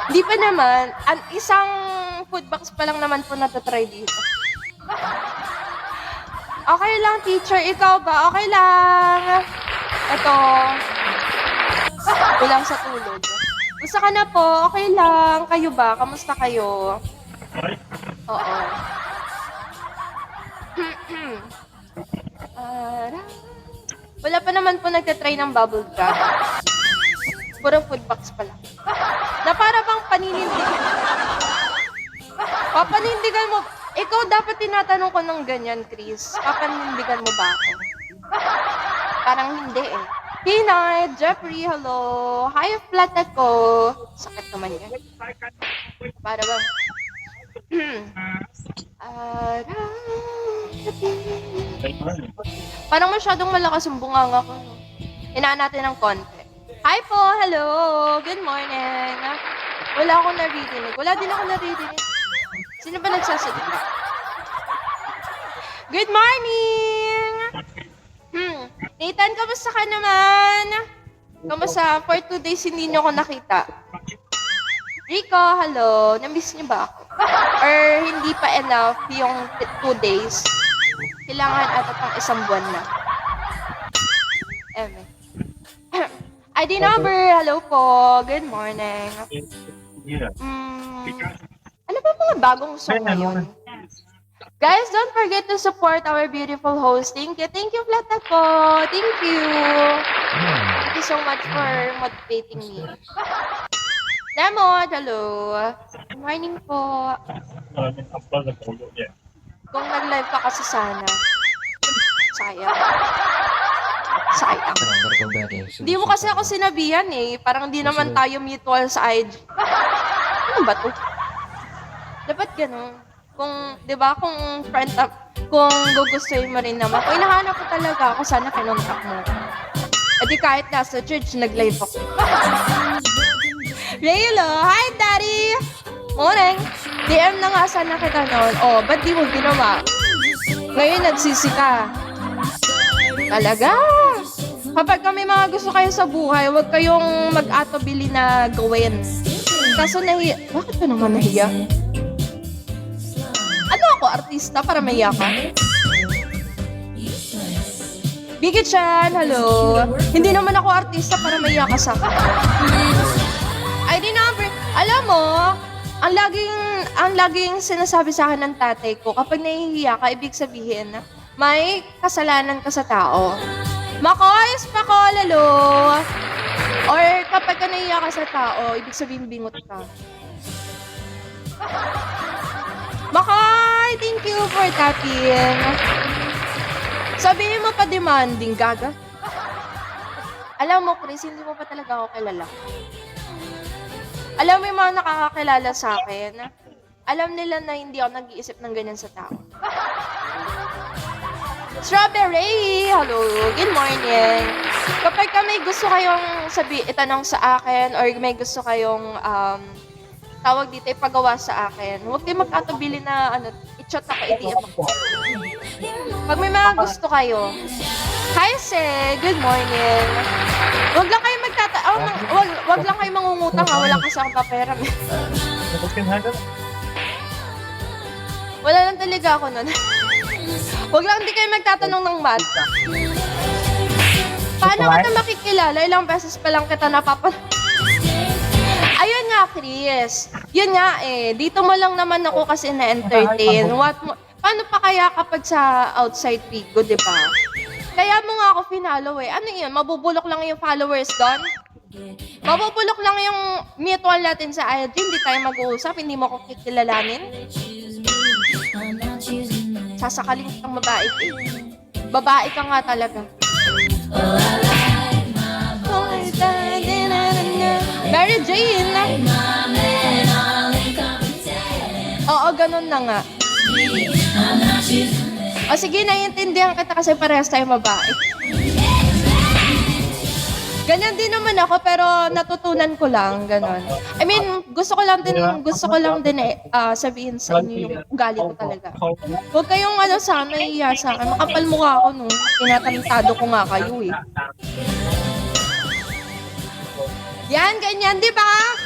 Di pa naman. Isang food box pa lang naman po natatry dito. Okay lang, teacher. Ikaw ba? Okay lang. Ito. Kulang sa tulog. Gusto ka na po? Okay lang. Kayo ba? Kamusta kayo? Oo. Wala pa naman po nagtatry ng bubble gum. Puro food box pa lang. Na para bang paninindigan. Papanindigan mo. Ikaw dapat tinatanong ko ng ganyan, Chris. Papanindigan mo ba ako? Parang hindi eh. Pinay, Jeffrey, hello. Hi, flat ako. Sakit naman yan. Para bang... Parang masyadong malakas yung bunganga ko. Hinaan natin ng konti. Hi po, hello. Good morning. Wala akong naririnig. Wala din ako naririnig. Sino ba nagsasalita? Good morning! Nathan, kamusta ka naman? Kamusta? For 2 days hindi niyo ako nakita. Rico, hello. Namiss niyo ba ako? Or hindi pa enough yung 2 days? Kailangan ata pang 1 buwan na. Eme. ID number, hello po. Good morning. Ano ba mga bagong song ngayon? Guys, don't forget to support our beautiful host. Thank you, Plata ko. Thank you. Thank you so much for motivating me. Lemon, hello. Good morning po. Kung nag-live ka kasi sana. Sayang. Sayang. Hindi mo kasi ako sinabihan eh. Parang di naman tayo mutual sa IG. Ano ba to? Dapat ganun. Kung, di ba, kung friend up, kung gugustuhin mo rin naman. Kung hinahanap ko talaga ako, sana kinontak mo. E di kahit nasa church, nag-live ako. Raylo, hi daddy! Morning! DM na nga sana kita noon. Oh, ba't di mo ginawa? Ngayon nagsisi ka. Talaga? Kapag may mga gusto kayo sa buhay, huwag kayong mag-atobili na gawin. Kaso nahiya. Bakit ka naman nahiya? Ano ako, artista para mahiya ka? Biggie Chan, hello. Hindi naman ako artista para mahiya ka sa akin. ID number. Alam mo, ang laging sinasabi sa akin ng tatay ko, kapag nahihiya ka, ibig sabihin, may kasalanan ka sa tao. Makoy, pakol, hello. Or kapag ka nahihiya ka sa tao, ibig sabihin bingot ka. Makoy, thank you for tapping. Sabihin mo pa demanding, gaga. Alam mo, Chris, hindi mo pa talaga ako kilala. Alam mo yung mga nakakakilala sa akin, alam nila na hindi ako nag-iisip ng ganyan sa tao. Strawberry! Hello, good morning. Kapag ka may gusto kayong itanong sa akin or may gusto kayong tawag dito, ipagawa sa akin, huwag kayong magkatubili na i-chat ako, i-DM ako. Pag may mga gusto kayo, hi Se, good morning. Huwag lang kayo wag lang kayo mangungutang ha, wala kasi akong papera. Wala lang talaga ako nun. Huwag lang hindi kayo magtatanong ng math. Paano kita makikilala? Ilang beses pa lang kita Ayun nga, Chris. Yun nga eh. Dito mo lang naman ako kasi na-entertain. Paano pa kaya kapag sa outside Pigo, di ba? Kaya mo nga ako finalo eh. Ano yun? Mabubulok lang yung followers doon? Mabubulok lang yung mutual natin sa IG. Hindi tayo mag-uusap. Hindi mo ako kikilalanin. Sasakalin kang babae eh. Babae ka nga talaga. Mary Jane! Oo, ganun na nga. O sige, naiintindihan kita kasi parehas tayo babae. Ganyan din naman ako, pero natutunan ko lang, ganon. I mean, gusto ko lang din sabihin sa inyo yung ugali ko talaga. Huwag kayong sana iya sa akin. Makapal mukha ako, no? Tinatalentado ko nga kayo, eh. Yan, ganyan, di ba?